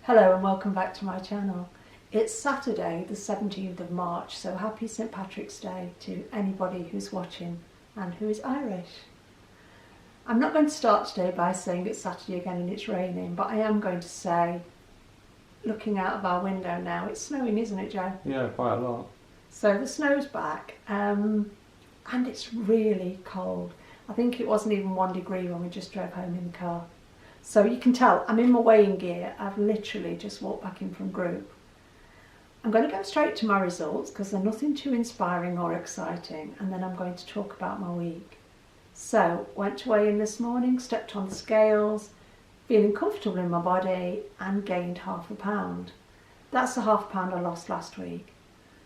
Hello and welcome back to my channel. It's Saturday the 17th of March, so happy St Patrick's Day to anybody who's watching and who is Irish. I'm not going to start today by saying it's Saturday again and it's raining, but I am going to say, looking out of our window now, it's snowing, isn't it, Joe? Yeah, quite a lot. So the snow's back and it's really cold. I think it wasn't even 1 degree when we just drove home in the car. So you can tell I'm in my weighing gear. I've literally just walked back in from group. I'm going to go straight to my results because they're nothing too inspiring or exciting, and then I'm going to talk about my week. So, went to weigh in this morning, stepped on the scales, feeling comfortable in my body and gained ½ a pound. That's the ½ pound I lost last week.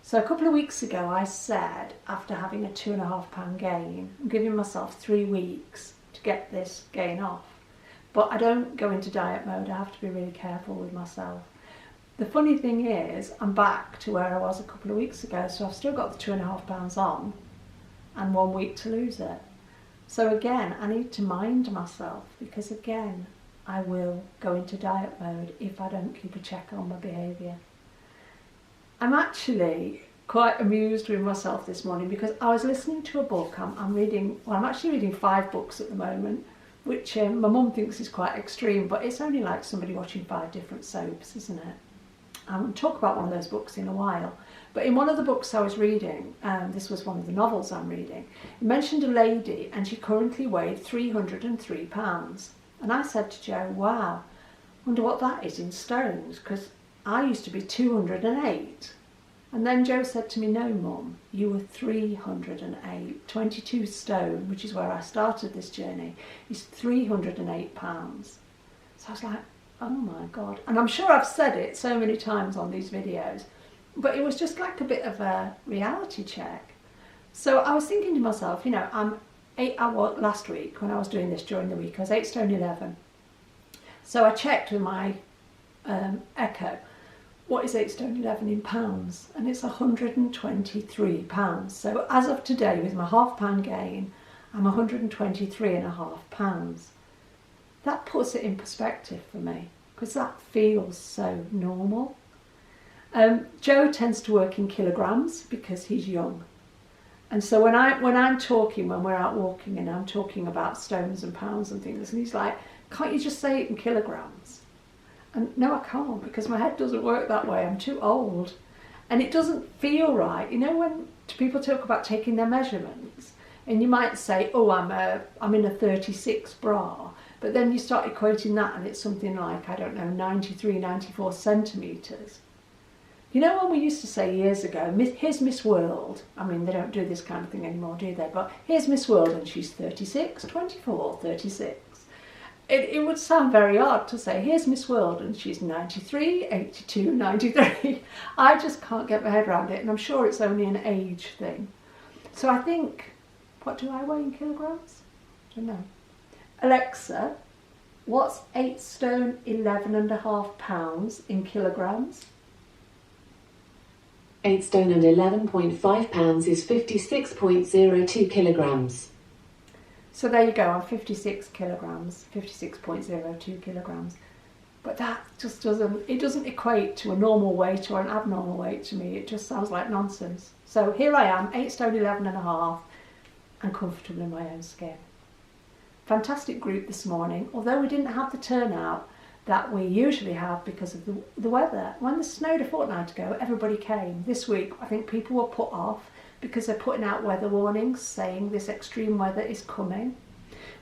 So a couple of weeks ago I said, after having a 2.5 pound gain, I'm giving myself 3 weeks to get this gain off. But I don't go into diet mode, I have to be really careful with myself. The funny thing is, I'm back to where I was a couple of weeks ago, so I've still got the 2.5 pounds on and 1 week to lose it. So again, I need to mind myself because again, I will go into diet mode if I don't keep a check on my behaviour. I'm actually quite amused with myself this morning because I was listening to a book. I'm actually reading 5 books at the moment, which my mum thinks is quite extreme, but it's only like somebody watching 5 different soaps, isn't it? I'll talk about one of those books in a while. But in one of the books I was reading, this was one of the novels I'm reading, it mentioned a lady and she currently weighed 303 pounds. And I said to Joe, wow, wonder what that is in stones, because I used to be 208. And then Joe said to me, no mum, you were 308, 22 stone, which is where I started this journey, is 308 pounds. So I was like, oh my God. And I'm sure I've said it so many times on these videos, but it was just like a bit of a reality check. So I was thinking to myself, you know, last week when I was doing this during the week, I was 8 stone 11. So I checked with my Echo, what is 8 stone 11 in pounds? And it's 123 pounds. So as of today, with my ½ pound gain, I'm 123.5 pounds. That puts it in perspective for me because that feels so normal. Joe tends to work in kilograms because he's young. And so when I'm talking, when we're out walking and I'm talking about stones and pounds and things, and he's like, can't you just say it in kilograms? And no, I can't, because my head doesn't work that way. I'm too old. And it doesn't feel right. You know, when people talk about taking their measurements, and you might say, oh, I'm in a 36 bra, but then you start equating that and it's something like, I don't know, 93, 94 centimetres. You know, when we used to say years ago, here's Miss World. I mean, they don't do this kind of thing anymore, do they? But here's Miss World and she's 36, 24, 36. It would sound very odd to say, here's Miss World and she's 93, 82, 93. I just can't get my head around it, and I'm sure it's only an age thing. So I think, what do I weigh in kilograms? I don't know. Alexa, what's 8 stone 11.5 pounds in kilograms? 8 stone and 11.5 pounds is 56.02 kilograms. So there you go, I'm 56 kilograms, 56.02 kilograms. But that just doesn't equate to a normal weight or an abnormal weight to me. It just sounds like nonsense. So here I am, 8 stone 11.5, and comfortable in my own skin. Fantastic group this morning, although we didn't have the turnout that we usually have because of the weather. When it snowed a fortnight ago, everybody came. This week, I think people were put off because they're putting out weather warnings saying this extreme weather is coming.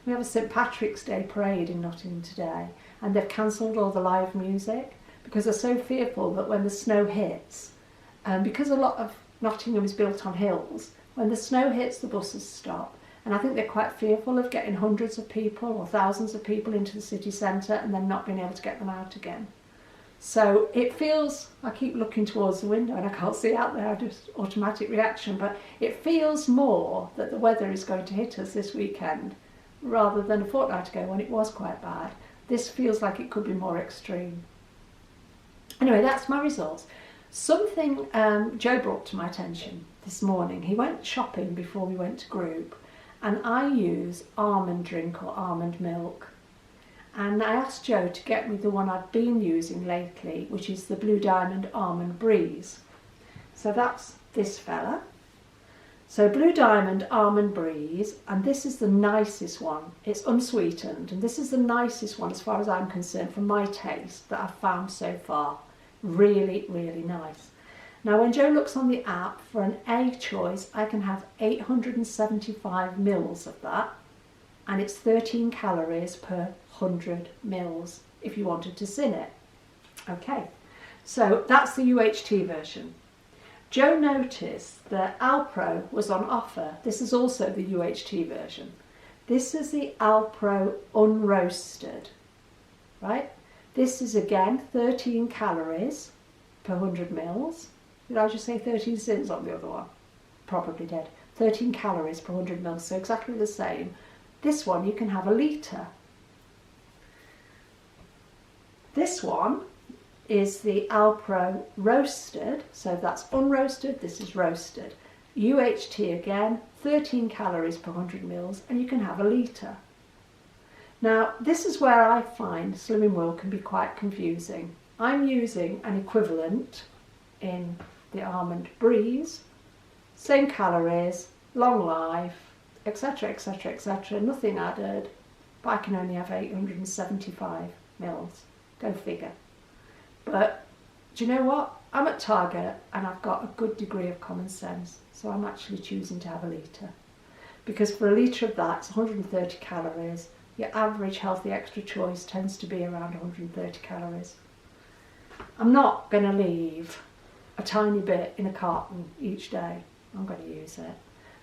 We have a St Patrick's Day parade in Nottingham today, and they've cancelled all the live music because they're so fearful that when the snow hits, because a lot of Nottingham is built on hills, when the snow hits, the buses stop. And I think they're quite fearful of getting hundreds of people or thousands of people into the city centre and then not being able to get them out again. So it feels, I keep looking towards the window and I can't see out there, just automatic reaction, but it feels more that the weather is going to hit us this weekend rather than a fortnight ago when it was quite bad. This feels like it could be more extreme. Anyway, that's my results. Something Joe brought to my attention this morning. He went shopping before we went to group, and I use almond drink or almond milk. And I asked Joe to get me the one I've been using lately, which is the Blue Diamond Almond Breeze. So that's this fella. So Blue Diamond Almond Breeze, and this is the nicest one. It's unsweetened, and this is the nicest one as far as I'm concerned for my taste that I've found so far. Really, really nice. Now when Joe looks on the app for an A choice, I can have 875 mils of that, and it's 13 calories per 100 mils if you wanted to sin it. Okay, so that's the UHT version. Joe noticed that Alpro was on offer. This is also the UHT version. This is the Alpro unroasted, right? This is again 13 calories per 100 mils. Did I just say 13 sins on the other one? Probably did. 13 calories per 100 mils, so exactly the same. This one you can have a litre. This one is the Alpro roasted, so that's unroasted, this is roasted. UHT again, 13 calories per 100 mils, and you can have a litre. Now, this is where I find Slimming World can be quite confusing. I'm using an equivalent in the Almond Breeze, same calories, long life, etc, etc, etc, nothing added, but I can only have 875 mils. Go figure. But do you know what? I'm at Target and I've got a good degree of common sense, so I'm actually choosing to have a litre. Because for a litre of that, it's 130 calories. Your average healthy extra choice tends to be around 130 calories. I'm not going to leave a tiny bit in a carton each day. I'm going to use it.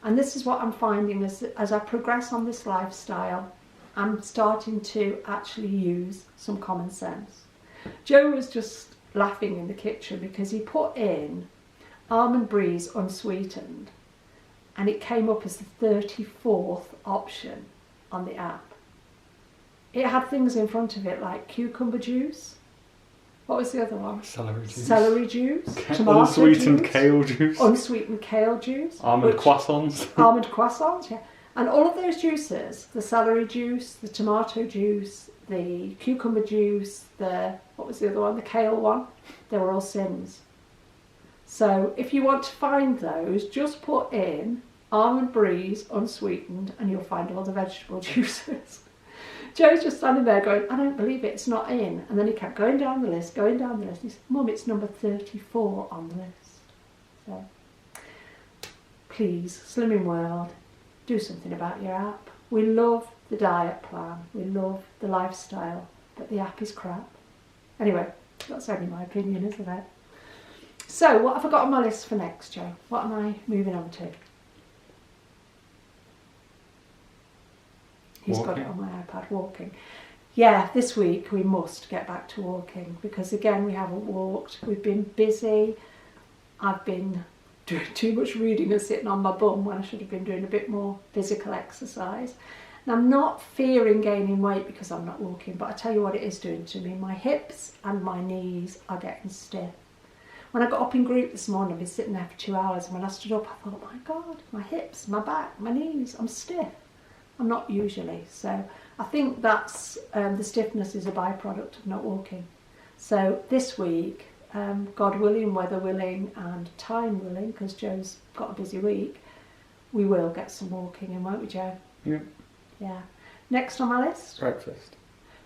And this is what I'm finding as I progress on this lifestyle, I'm starting to actually use some common sense. Joe was just laughing in the kitchen because he put in Almond Breeze unsweetened and it came up as the 34th option on the app. It had things in front of it like cucumber juice. What was the other one? Celery juice. Celery juice. Tomato Unsweetened juice, kale juice. unsweetened kale juice. Almond croissants. Almond croissants, yeah. And all of those juices, the celery juice, the tomato juice, the cucumber juice, what was the other one? The kale one. They were all sins. So if you want to find those, just put in Almond Breeze unsweetened and you'll find all the vegetable juices. Joe's just standing there going, I don't believe it, it's not in. And then he kept going down the list. He said, Mum, it's number 34 on the list. So please, Slimming World, do something about your app. We love the diet plan. We love the lifestyle, but the app is crap. Anyway, that's only my opinion, isn't it? So what have I got on my list for next, Joe? What am I moving on to? He's got it on my iPad, walking. Yeah, this week we must get back to walking because again we haven't walked. We've been busy. I've been doing too much reading and sitting on my bum when I should have been doing a bit more physical exercise. And I'm not fearing gaining weight because I'm not walking, but I tell you what it is doing to me. My hips and my knees are getting stiff. When I got up in group this morning, I've been sitting there for 2 hours, and when I stood up, I thought, my God, my hips, my back, my knees, I'm stiff. I'm not usually. So I think that's the stiffness is a byproduct of not walking. So this week, God willing, weather willing, and time willing, because Joe's got a busy week, we will get some walking in, won't we, Joe? Yeah. Yeah. Next on my list? Breakfast.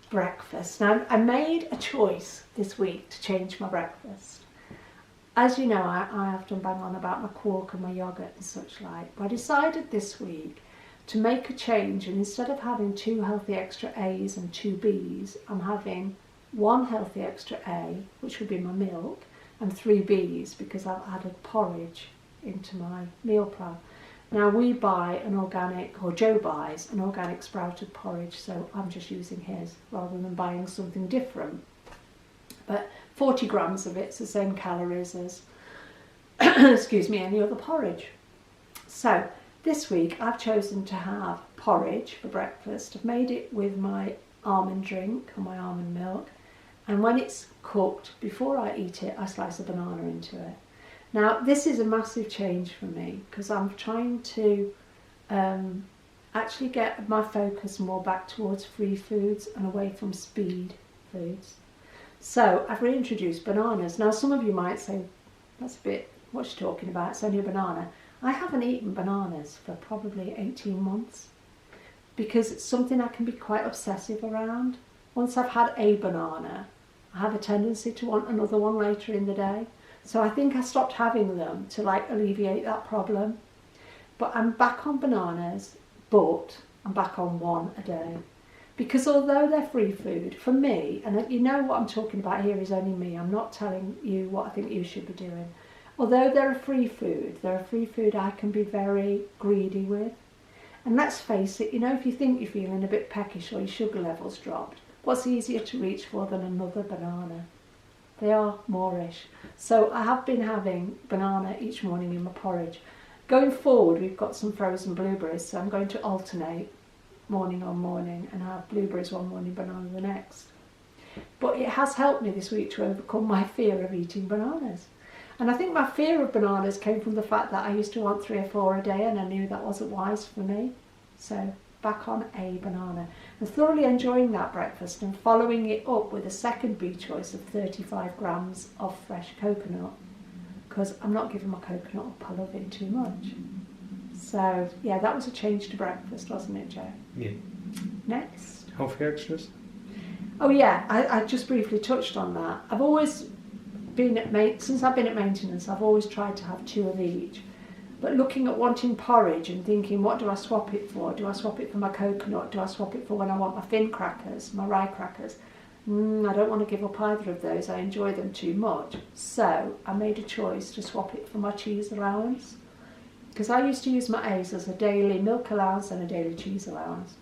Breakfast. Now, I made a choice this week to change my breakfast. As you know, I often bang on about my quark and my yoghurt and such like, but I decided this week to make a change, and instead of having 2 healthy extra A's and 2 B's, I'm having 1 healthy extra A, which would be my milk, and 3 B's because I've added porridge into my meal plan. Now we buy an organic, or Joe buys an organic sprouted porridge, so I'm just using his rather than buying something different. But 40 grams of it's the same calories as, excuse me, any other porridge. So this week I've chosen to have porridge for breakfast. I've made it with my almond drink or my almond milk, and when it's cooked, before I eat it, I slice a banana into it. Now this is a massive change for me because I'm trying to actually get my focus more back towards free foods and away from speed foods. So I've reintroduced bananas. Now some of you might say, that's a bit, what's she talking about? It's only a banana. I haven't eaten bananas for probably 18 months because it's something I can be quite obsessive around. Once I've had a banana, I have a tendency to want another one later in the day. So I think I stopped having them to like alleviate that problem. But I'm back on bananas, but I'm back on one a day. Because although they're free food, for me, and you know what I'm talking about here is only me, I'm not telling you what I think you should be doing. Although they're a free food I can be very greedy with. And let's face it, you know, if you think you're feeling a bit peckish or your sugar level's dropped, what's easier to reach for than another banana? They are moreish. So I have been having banana each morning in my porridge. Going forward, we've got some frozen blueberries, so I'm going to alternate morning on morning and have blueberries one morning, banana the next. But it has helped me this week to overcome my fear of eating bananas. And I think my fear of bananas came from the fact that I used to want 3 or 4 a day and I knew that wasn't wise for me. So back on a banana. I'm thoroughly enjoying that breakfast and following it up with a second B choice of 35 grams of fresh coconut, because I'm not giving my coconut up, I love it too much. So yeah, that was a change to breakfast, wasn't it, Joe? Yeah. Next. Healthy extras? Oh yeah, I just briefly touched on that. I've always been since I've been at maintenance, I've always tried to have 2 of each. But looking at wanting porridge and thinking, what do I swap it for? Do I swap it for my coconut? Do I swap it for when I want my thin crackers, my rye crackers? I don't want to give up either of those. I enjoy them too much. So I made a choice to swap it for my cheese allowance. Because I used to use my A's as a daily milk allowance and a daily cheese allowance.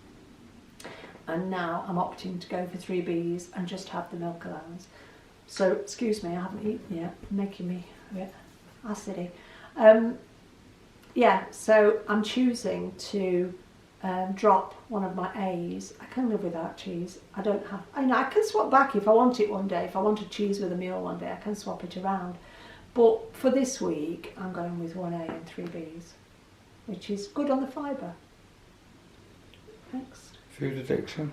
And now I'm opting to go for 3 B's and just have the milk allowance. So, excuse me, I haven't eaten yet, making me a bit acidy. Yeah, so I'm choosing to drop one of my A's. I can live without cheese. I can swap back if I want it one day. If I wanted cheese with a meal one day, I can swap it around. But for this week, I'm going with 1 A and 3 B's, which is good on the fibre. Next. Food addiction?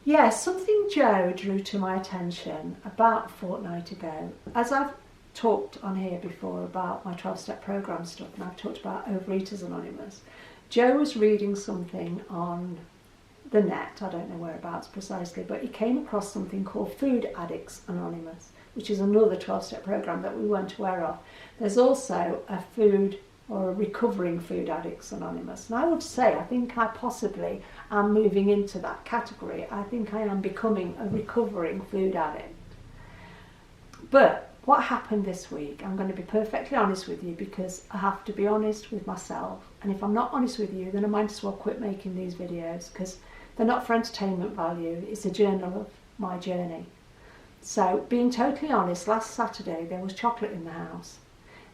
Yeah, something Joe drew to my attention about a fortnight ago. As I've talked on here before about my 12-step programme stuff, and I've talked about Overeaters Anonymous, Joe was reading something on the net, I don't know whereabouts precisely, but he came across something called Food Addicts Anonymous, which is another 12-step programme that we weren't aware of. There's also a recovering food addicts anonymous. And I would say, I think I possibly am moving into that category. I think I am becoming a recovering food addict. But what happened this week, I'm going to be perfectly honest with you because I have to be honest with myself. And if I'm not honest with you, then I might as well quit making these videos because they're not for entertainment value. It's a journal of my journey. So being totally honest, last Saturday there was chocolate in the house.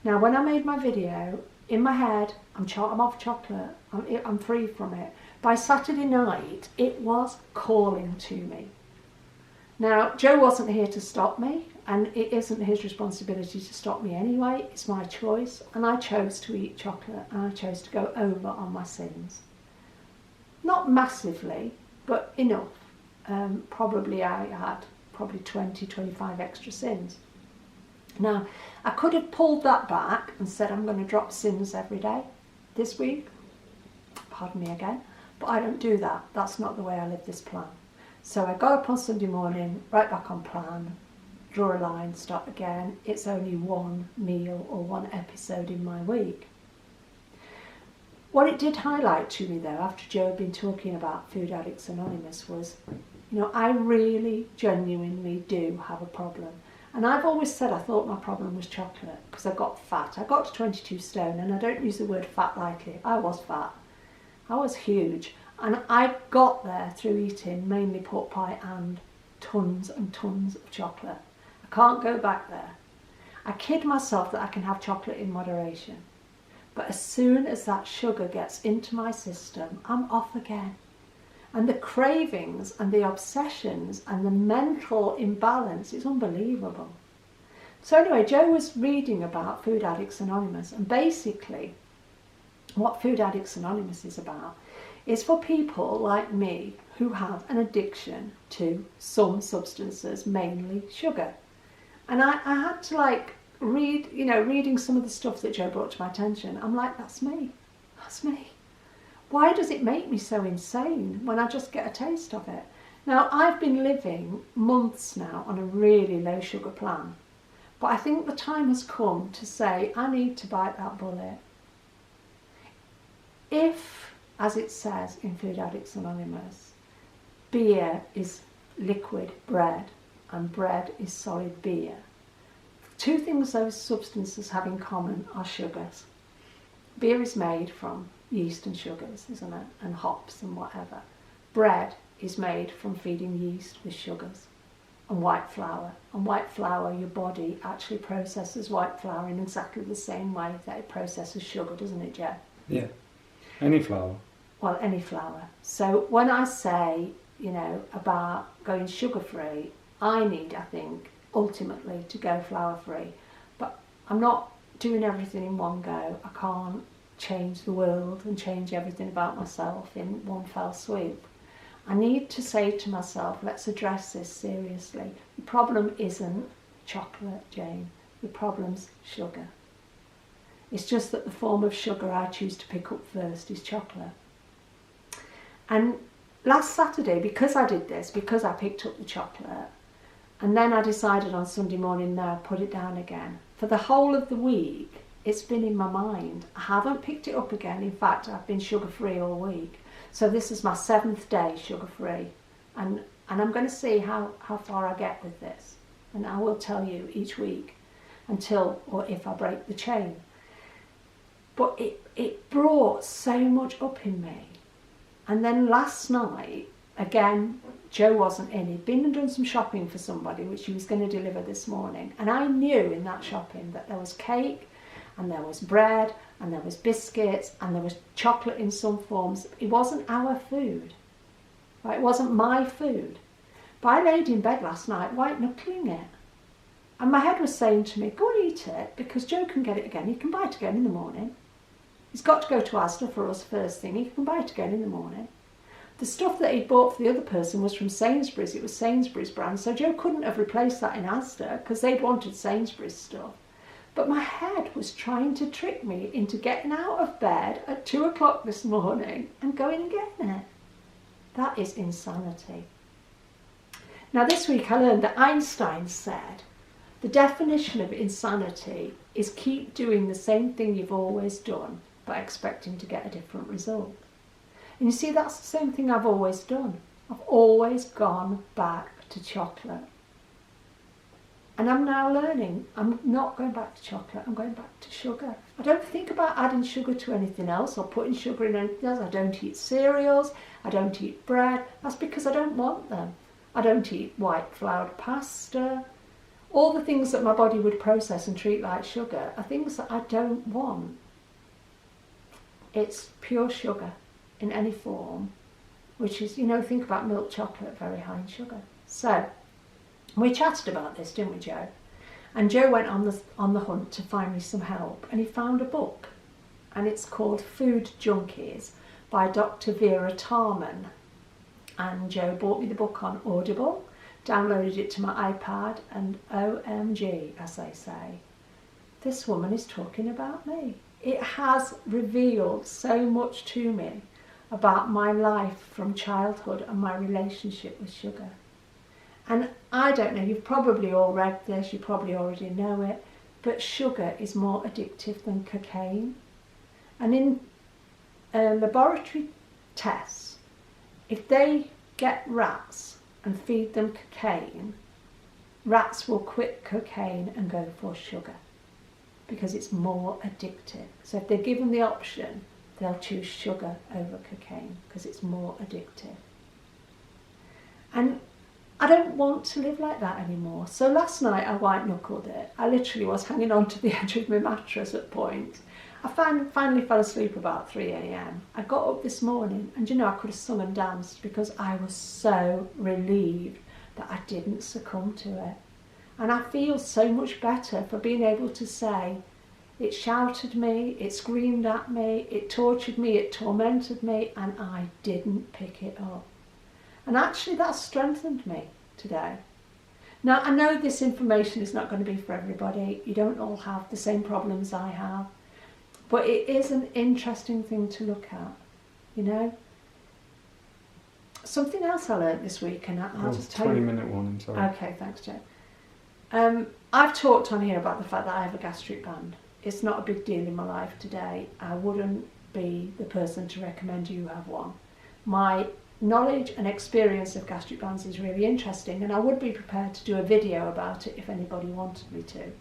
Now when I made my video, in my head, I'm off chocolate, I'm free from it. By Saturday night, it was calling to me. Now, Joe wasn't here to stop me, and it isn't his responsibility to stop me anyway. It's my choice, and I chose to eat chocolate, and I chose to go over on my sins. Not massively, but enough. Probably I had 20, 25 extra sins. Now, I could have pulled that back and said I'm going to drop sins every day this week. Pardon me again. But I don't do that. That's not the way I live this plan. So I got up on Sunday morning, right back on plan, draw a line, start again. It's only 1 meal or 1 episode in my week. What it did highlight to me though, after Joe had been talking about Food Addicts Anonymous was, I really genuinely do have a problem. And I've always said I thought my problem was chocolate because I got fat. I got to 22 stone, and I don't use the word fat lightly. I was fat. I was huge. And I got there through eating mainly pork pie and tons of chocolate. I can't go back there. I kid myself that I can have chocolate in moderation. But as soon as that sugar gets into my system, I'm off again. And the cravings and the obsessions and the mental imbalance is unbelievable. So anyway, Joe was reading about Food Addicts Anonymous, and basically what Food Addicts Anonymous is about is for people like me who have an addiction to some substances, mainly sugar. And I had to like read, reading some of the stuff that Joe brought to my attention. I'm like, that's me. That's me. Why does it make me so insane when I just get a taste of it? Now, I've been living months now on a really low sugar plan. But I think the time has come to say, I need to bite that bullet. If, as it says in Food Addicts Anonymous, beer is liquid bread and bread is solid beer, two things those substances have in common are sugars. Beer is made from yeast and sugars, isn't it? And hops and whatever. Bread is made from feeding yeast with sugars and white flour. And white flour, your body actually processes white flour in exactly the same way that it processes sugar, doesn't it, Joe? Yeah. Any flour. Well, any flour. So when I say, about going sugar-free, I need, I think, ultimately to go flour-free. But I'm not doing everything in one go. I can't change the world and change everything about myself in one fell swoop. I need to say to myself, let's address this seriously. The problem isn't chocolate, Jane. The problem's sugar. It's just that the form of sugar I choose to pick up first is chocolate. And last Saturday, because I did this, because I picked up the chocolate, and then I decided on Sunday morning, no, put it down again. For the whole of the week, it's been in my mind. I haven't picked it up again. In fact, I've been sugar-free all week. So this is my 7th day sugar-free. And I'm going to see how far I get with this. And I will tell you each week until or if I break the chain. But it brought so much up in me. And then last night, again, Joe wasn't in. He'd been and done some shopping for somebody, which he was going to deliver this morning. And I knew in that shopping that there was cake, and there was bread, and there was biscuits, and there was chocolate in some forms. It wasn't our food. Right? It wasn't my food. But I laid in bed last night white knuckling it. And my head was saying to me, go and eat it, because Joe can get it again. He can buy it again in the morning. He's got to go to Asda for us first thing. He can buy it again in the morning. The stuff that he'd bought for the other person was from Sainsbury's. It was Sainsbury's brand. So Joe couldn't have replaced that in Asda because they'd wanted Sainsbury's stuff. But my head was trying to trick me into getting out of bed at 2 o'clock this morning and going and getting it. That is insanity. Now this week I learned that Einstein said the definition of insanity is keep doing the same thing you've always done but expecting to get a different result. And you see, that's the same thing I've always done. I've always gone back to chocolate. And I'm now learning, I'm not going back to chocolate, I'm going back to sugar. I don't think about adding sugar to anything else or putting sugar in anything else. I don't eat cereals, I don't eat bread. That's because I don't want them. I don't eat white floured pasta. All the things that my body would process and treat like sugar are things that I don't want. It's pure sugar in any form, which is, think about milk chocolate, very high in sugar. So, we chatted about this, didn't we, Joe? And Joe went on the hunt to find me some help, and he found a book, and it's called Food Junkies by Dr. Vera Tarman. And Joe bought me the book on Audible, downloaded it to my iPad, and OMG, as they say, this woman is talking about me. It has revealed so much to me about my life from childhood and my relationship with sugar. And I don't know, you've probably all read this, you probably already know it, but sugar is more addictive than cocaine. And in laboratory tests, if they get rats and feed them cocaine, rats will quit cocaine and go for sugar because it's more addictive. So if they're given the option, they'll choose sugar over cocaine because it's more addictive. And I don't want to live like that anymore. So last night I white knuckled it. I literally was hanging on to the edge of my mattress at points. I finally fell asleep about 3 a.m. I got up this morning and I could have sung and danced because I was so relieved that I didn't succumb to it. And I feel so much better for being able to say, It shouted me, it screamed at me, it tortured me, it tormented me, and I didn't pick it up. And actually that's strengthened me today. Now, I know this information is not going to be for everybody. You don't all have the same problems I have. But it is an interesting thing to look at, you know. Something else I learnt this week, and I'll just tell you. 20-minute warning, sorry. Okay, thanks, Joe. I've talked on here about the fact that I have a gastric band. It's not a big deal in my life today. I wouldn't be the person to recommend you have one. My knowledge and experience of gastric bands is really interesting, and I would be prepared to do a video about it if anybody wanted me to.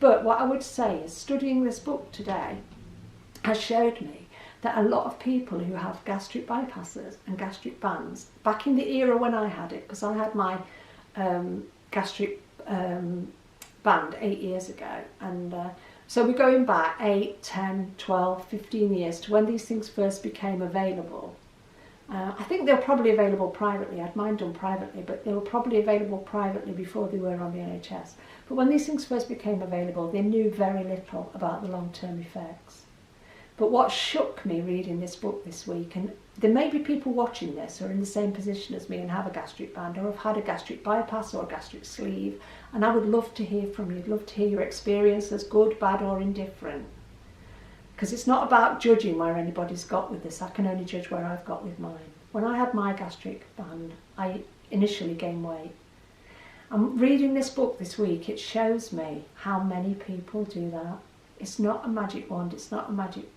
But what I would say is studying this book today has showed me that a lot of people who have gastric bypasses and gastric bands, back in the era when I had it, because I had my gastric band 8 years ago, and so we're going back 8, 10, 12, 15 years to when these things first became available. I think they were probably available privately. I'd mine done privately, but they were probably available privately before they were on the NHS. But when these things first became available, they knew very little about the long-term effects. But what shook me reading this book this week, and there may be people watching this who are in the same position as me and have a gastric band, or have had a gastric bypass or a gastric sleeve, and I would love to hear from you. I'd love to hear your experiences, good, bad or indifferent. Because it's not about judging where anybody's got with this. I can only judge where I've got with mine. When I had my gastric band, I initially gained weight. I'm reading this book this week. It shows me how many people do that. It's not a magic wand. It's not a magic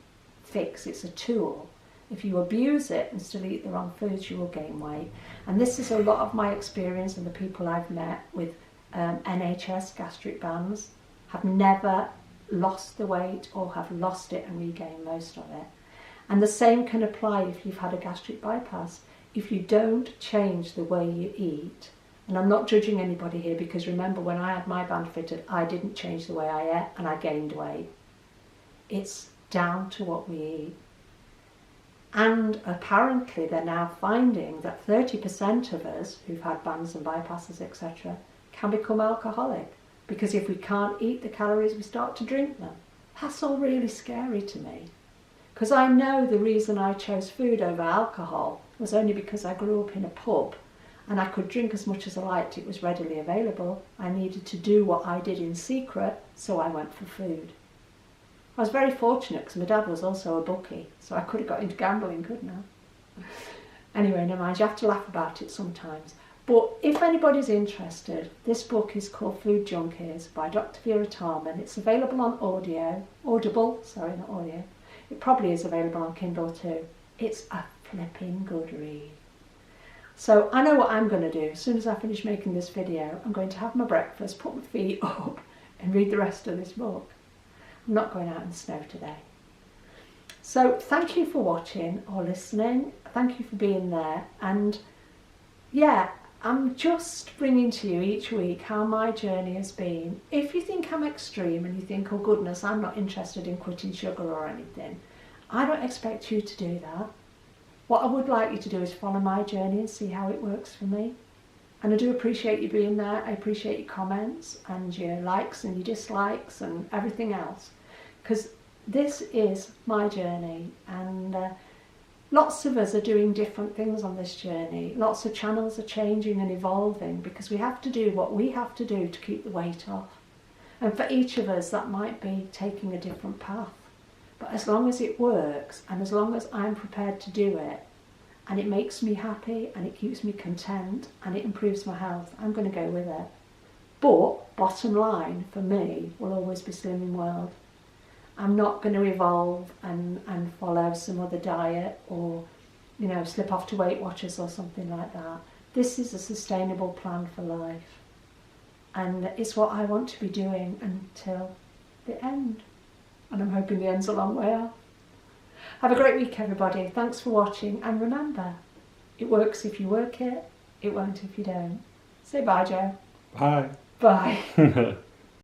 fix. It's a tool. If you abuse it and still eat the wrong foods, you will gain weight. And this is a lot of my experience, and the people I've met with NHS gastric bands have never lost the weight or have lost it and regained most of it. And the same can apply if you've had a gastric bypass. If you don't change the way you eat, and I'm not judging anybody here, because remember when I had my band fitted, I didn't change the way I ate and I gained weight. It's down to what we eat. And apparently they're now finding that 30% of us who've had bands and bypasses, etc., can become alcoholic. Because if we can't eat the calories, we start to drink them. That's all really scary to me. Because I know the reason I chose food over alcohol was only because I grew up in a pub and I could drink as much as I liked. It was readily available. I needed to do what I did in secret, so I went for food. I was very fortunate because my dad was also a bookie, so I could have got into gambling, couldn't I? Anyway, never mind, you have to laugh about it sometimes. But if anybody's interested, this book is called Food Junkies by Dr. Vera Tarman. It's available on Audible, not audio. It probably is available on Kindle too. It's a flipping good read. So I know what I'm going to do. As soon as I finish making this video, I'm going to have my breakfast, put my feet up and read the rest of this book. I'm not going out in the snow today. So thank you for watching or listening. Thank you for being there. And yeah, I'm just bringing to you each week how my journey has been. If you think I'm extreme and you think, oh goodness, I'm not interested in quitting sugar or anything, I don't expect you to do that. What I would like you to do is follow my journey and see how it works for me. And I do appreciate you being there. I appreciate your comments and your likes and your dislikes and everything else. Because this is my journey, and lots of us are doing different things on this journey. Lots of channels are changing and evolving because we have to do what we have to do to keep the weight off. And for each of us, that might be taking a different path. But as long as it works, and as long as I'm prepared to do it, and it makes me happy, and it keeps me content, and it improves my health, I'm going to go with it. But bottom line, for me, will always be Slimming World. I'm not going to evolve and follow some other diet or, slip off to Weight Watchers or something like that. This is a sustainable plan for life. And it's what I want to be doing until the end. And I'm hoping the end's a long way off. Have a great week, everybody. Thanks for watching. And remember, it works if you work it, it won't if you don't. Say bye, Joe. Bye. Bye.